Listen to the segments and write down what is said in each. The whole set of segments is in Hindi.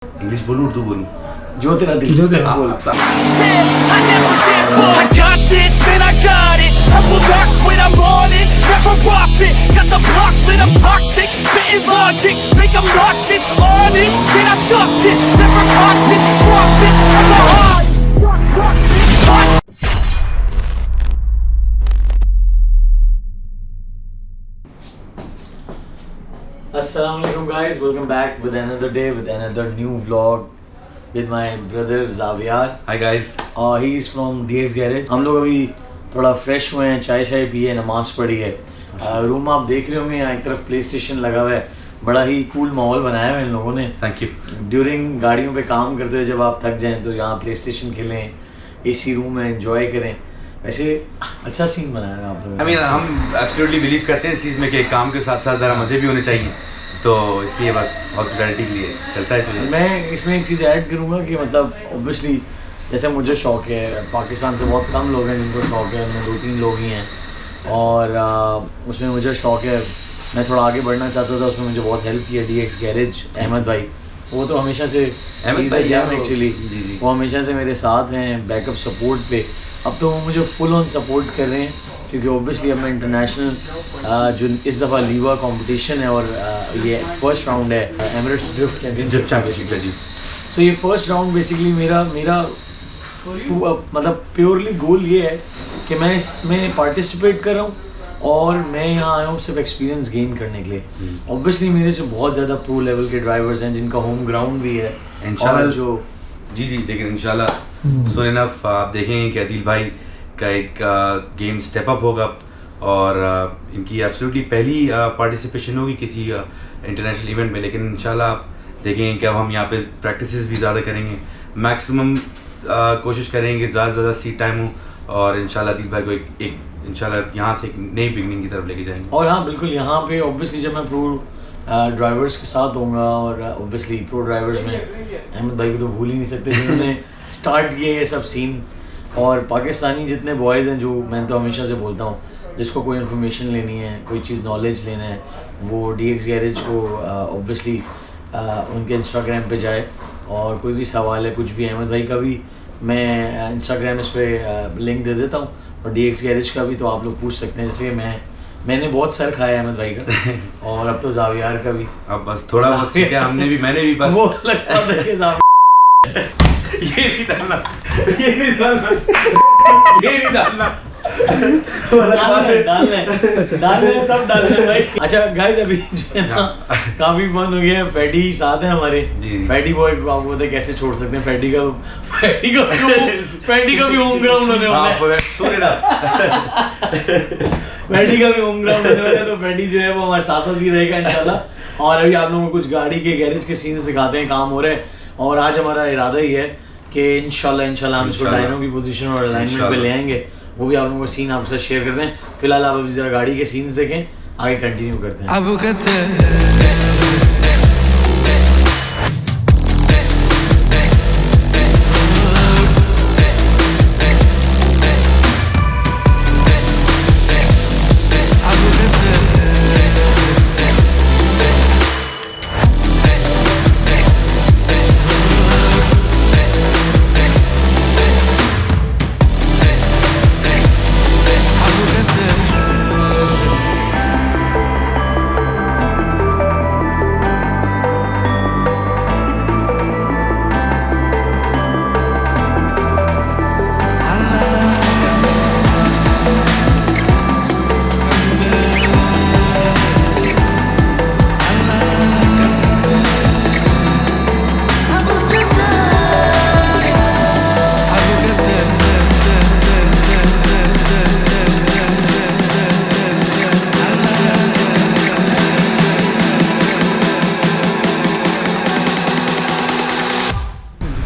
इंग्लिश बोलूं उर्दू बोलूं? जो तेरा दिल जो तेरा बोल। Assalamualaikum guys, welcome back with another day with another new vlog with my brother Xavier. Hi guys. He is from DX Garage. हम लोग अभी थोड़ा फ्रेश हुए हैं, चाय शाय पिए, नमाज पढ़ी है। रूम आप देख रहे होंगे, यहाँ एक तरफ प्ले स्टेशन लगा हुआ है, बड़ा ही कूल माहौल बनाया है इन लोगों ने। Thank you. ड्यूरिंग गाड़ियों पे काम करते हुए जब आप थक जाएं तो यहाँ प्ले स्टेशन खेलें, AC रूम में एंजॉय करें। वैसे अच्छा सीन बनाया है आप लोगों ने। हम एब्सोल्युटली बिलीव करते हैं इस चीज़ में कि काम के साथ साथ ज़रा मज़े भी होने चाहिए, तो इसलिए बस हॉस्पिटैलिटी के लिए चलता है। तो मैं इसमें एक चीज़ ऐड करूँगा कि मतलब ऑब्वियसली जैसे मुझे शौक है, पाकिस्तान से बहुत कम लोग हैं जिनको शौक है, उनमें 2-3 लोग ही हैं, और उसमें मुझे शौक है, मैं थोड़ा आगे बढ़ना चाहता था, उसमें मुझे बहुत हेल्प किया DX गैरेज अहमद भाई। वो तो हमेशा से एक्चुअली वो हमेशा से मेरे साथ हैं बैकअप सपोर्ट पे। अब तो वो मुझे फुल ऑन सपोर्ट कर रहे हैं क्योंकि ऑब्वियसली अब मैं इंटरनेशनल जो इस दफ़ा लीवा कंपटीशन है और ये फर्स्ट राउंड है एमिरेट्स ड्रिफ्ट चैंपियनशिप जी। सो ये फर्स्ट राउंड बेसिकली मेरा मतलब प्योरली गोल ये है कि मैं इसमें पार्टिसिपेट कर रहा हूँ और मैं यहाँ आया हूँ सिर्फ एक्सपीरियंस गेन करने के लिए। ऑब्वियसली मेरे से बहुत ज़्यादा प्रो लेवल के ड्राइवर्स हैं जिनका होम ग्राउंड भी है इंशाल्लाह। जो जी लेकिन इंशाल्लाह सून इनफ आप देखेंगे कि अदील भाई का एक गेम स्टेप अप होगा और इनकी एब्सोल्युटली पहली पार्टिसिपेशन होगी किसी इंटरनेशनल इवेंट में। लेकिन इंशाल्लाह आप देखेंगे कि अब हम यहाँ पे प्रैक्टिसेस भी ज़्यादा करेंगे, मैक्सिमम कोशिश करेंगे ज़्यादा से ज़्यादा सीट टाइम हो और इंशाल्लाह अदील भाई को एक इंशाल्लाह यहाँ से एक नई बिगनिंग की तरफ लेके जाएंगे। और हाँ बिल्कुल, यहाँ पे ऑब्वियसली जब मैं प्रो ड्राइवर्स के साथ होऊंगा और ऑब्वियसली प्रो ड्राइवर्स में अहमद भाई को तो भूल ही नहीं सकते जिन्होंने स्टार्ट किए ये सब सीन। और पाकिस्तानी जितने बॉयज़ हैं, जो मैं तो हमेशा से बोलता हूँ, जिसको कोई इन्फॉर्मेशन लेनी है, कोई चीज़ नॉलेज लेना है, वो DX गैरेज को ऑब्वियसली उनके इंस्टाग्राम पे जाए और कोई भी सवाल है कुछ भी, अहमद भाई का भी मैं इंस्टाग्राम इस पर लिंक दे देता हूँ और DX गैरेज का भी, तो आप लोग पूछ सकते हैं। जैसे मैंने बहुत सर खाया अहमद भाई का और अब तो ज़ावियार का भी, अब बस थोड़ा बहुत सीखा हमने भी, मैंने भी बस वो लगता है कि ये नहीं डालना डालने सब डालने भाई। अच्छा गाइस, अभी जो है ना काफी फन हो गया है। फैडी साथ है हमारे, फैडी बॉय को आपको पता है कैसे छोड़ सकते हैं। फैडी का भी होम ग्राउंड होने वाला है। फैडी का भी होम ग्राउंड होने वाला है, तो फैडी जो है वो हमारे साथ साथ ही रहेगा इंशाल्लाह। और अभी आप लोगों को कुछ गाड़ी के गैरेज के सीन्स दिखाते हैं, काम हो रहे हैं। और आज हमारा इरादा ही है कि इंशाल्लाह हम इसको डायनो की पोजीशन और अलाइनमेंट पे ले आएंगे। वो भी आप लोगों को सीन आपसे शेयर करते हैं। फिलहाल आप अभी जरा गाड़ी के सीन्स देखें, आगे कंटिन्यू करते हैं।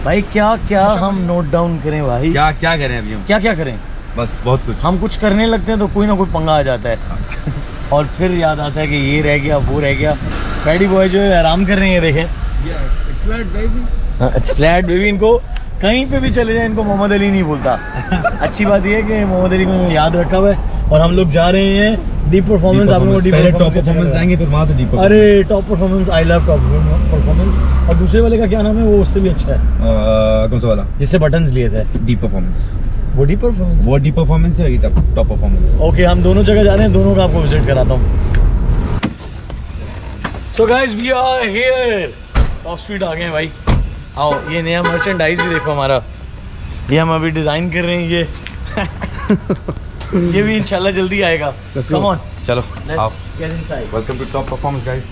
भाई क्या हम नोट डाउन करें भाई? क्या करें अभी हम? क्या करें? बस बहुत कुछ। हम कुछ करने लगते हैं तो कोई ना कोई पंगा आ जाता है और फिर याद आता है कि ये रह गया, वो रह गया। फैडी बॉय जो है आराम कर रहे हैं, ये देखें। स्लैड बेबी इनको कहीं पे भी चले जाए इनको मोहम्मद अली नहीं भूलता। अच्छी बात ये है कि मोहम्मद अली को याद रखा हुआ है। और हम लोग जा रहे हैं डीप परफॉर्मेंस। आप लोगों को पहले टॉप परफॉर्मेंस जाएंगे फिर वहाँ से डीप। अरे top performance, I love top performance. और दूसरे वाले का क्या नाम है, वो उससे भी अच्छा है, कौन सा वाला जिससे बटन्स लिए थे? Deep performance. वो डीप परफॉर्मेंस, वो डीप परफॉर्मेंस है, ये टॉप परफॉर्मेंस। ओके, हम दोनों जगह जा रहे हैं, दोनों का आपको विजिट कराता हूँ। So guys we are here, top speed आ गए हैं भाई। आओ, ये नया मर्चेंडाइज भी देखो हमारा, ये हम अभी डिज़ाइन कर रहे हैं। ये भी इंशाल्लाह जल्दी आएगा। कम ऑन, चलो आओ, let's get inside. Welcome to top performance guys.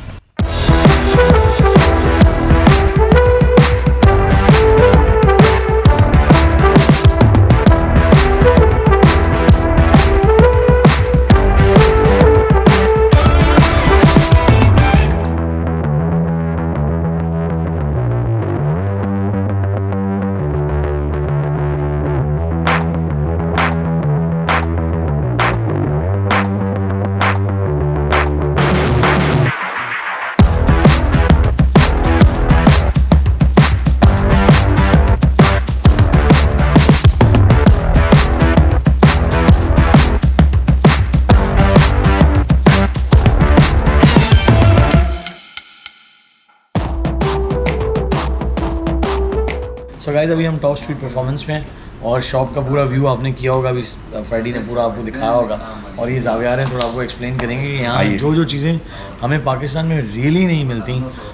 So guys अभी हम टॉप स्पीड परफॉर्मेंस में हैं और शॉप का पूरा व्यू आपने किया होगा, अभी फ्रेडी ने पूरा आपको दिखाया होगा। और ये जावियार हैं, थोड़ा आपको एक्सप्लेन करेंगे कि यहाँ जो जो चीज़ें हमें पाकिस्तान में रियली नहीं मिलती,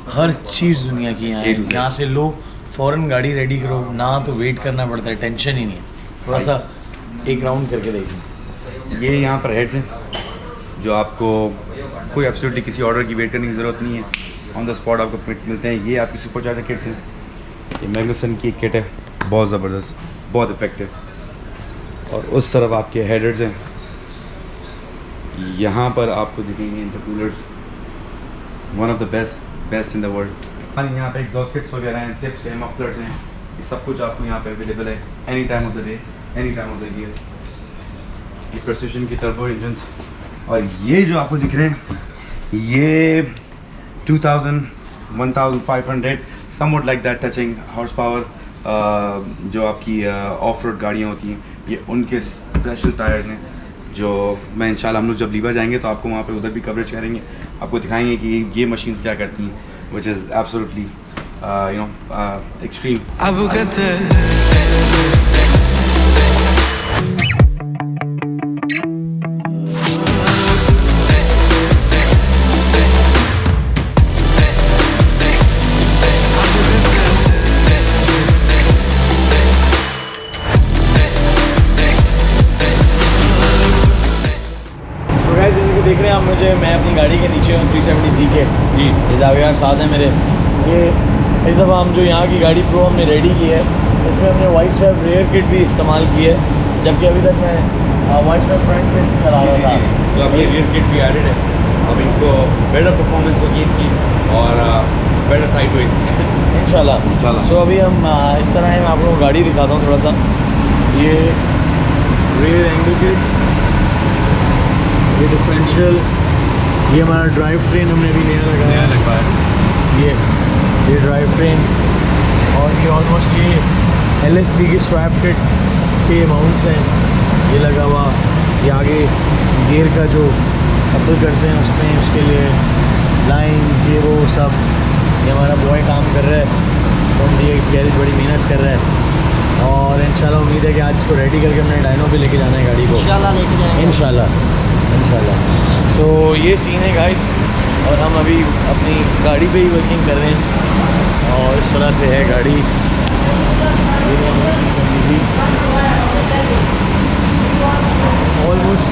हर चीज़ दुनिया की यहाँ है। यहाँ से लो, फ़ौरन गाड़ी रेडी करो, ना तो वेट करना पड़ता है, टेंशन ही नहीं है। थोड़ा सा एक राउंड करके देखिए। ये यहाँ पर हेड्स हैं जो आपको कोई एब्सोल्युटली किसी ऑर्डर की वेट करने की ज़रूरत नहीं है, ऑन द स्पॉट आपको मिलते हैं। ये आपकी सुपर चार्जर किट्स हैं। ये मैग्नुसन की एक किट है, बहुत ज़बरदस्त, बहुत इफेक्टिव। और उस तरफ आपके हेडर्स हैं, यहाँ पर आपको दिखेंगे intercoolers, one of the best in the world. यहाँ पे एग्जॉस्ट किट्स वगैरह हैं, टिप्स हैं, मफलर्स हैं, ये सब कुछ आपको यहाँ पे अवेलेबल है any time of the day, any time of the year. ये प्रेसिजन की टर्बो इंजन्स। और ये जो आपको दिख रहे हैं, ये 2000, 1500 somewhat like that touching horse power, जो आपकी ऑफ रोड गाड़ियाँ होती हैं, ये उनके स्पेशल टायर्स हैं जो मैं इंशाल्लाह हम लोग जब लीवर जाएंगे तो आपको वहाँ पे उधर भी कवरेज करेंगे, आपको दिखाएंगे कि ये मशीन्स क्या करती हैं, which is absolutely you know extreme. देख रहे हैं आप मुझे, मैं अपनी गाड़ी के नीचे हूँ 370Z के जी। ये जावियार साथ हैं मेरे। ये इस दफ़ा हम जो यहाँ की गाड़ी प्रो हमने रेडी की है, इसमें हमने वाइस स्वैप रेयर किट भी इस्तेमाल की है, जबकि अभी तक मैं वाइस स्वैप फ्रंट किट चला रहा था। तो अब ये रेयर किट भी एडेड है, अब इनको बेटर परफॉर्मेंस होगी इनकी और बेटर साइड वेज इंशाल्लाह। सो अभी हम इस तरह है, मैं आप लोगों को गाड़ी दिखाता हूँ थोड़ा सा। ये रेयर एंगल किट, ये डिफरेंशियल, ये हमारा ड्राइव ट्रेन हमने भी नया लगाया है, ये ड्राइव ट्रेन। और ये ऑलमोस्ट ये LS3 की स्वैप किट के माउंट्स हैं, ये लगा हुआ। ये आगे गियर का जो कपल करते हैं उसमें, उसके लिए लाइन्स, ये वो सब, ये हमारा बॉय काम कर रहा है फ्रॉम DX गैरेज, बड़ी मेहनत कर रहा है। और इंशाल्लाह उम्मीद है कि आज इसको रेडी करके हमने डायनो पे लेके जाना है गाड़ी को, इंशाल्लाह। सो ये सीन है गाइस, और हम अभी अपनी गाड़ी पे ही वर्किंग कर रहे हैं और इस तरह से है गाड़ी। ऑलमोस्ट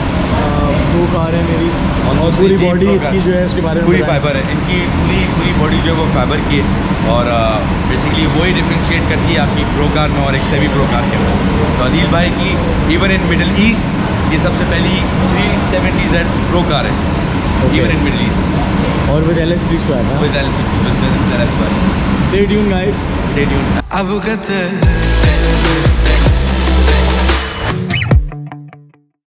2 कार है मेरी, और पूरी बॉडी इसकी जो है उसके बारे में पूरी फाइबर है इनकी, पूरी बॉडी जो है वो फाइबर की है। और बेसिकली वही डिफ्रेंशिएट करती है आपकी प्रो कार में और एक सेमी प्रो कार के अंदर। तो अदील भाई की इवन इन मिडल ईस्ट ये सबसे पहली 370Z प्रो कार है, इवन इन मिडल ईस्ट, और विद LS3 स्वैप है, with LS3 swap. Stay tune guys, stay tune.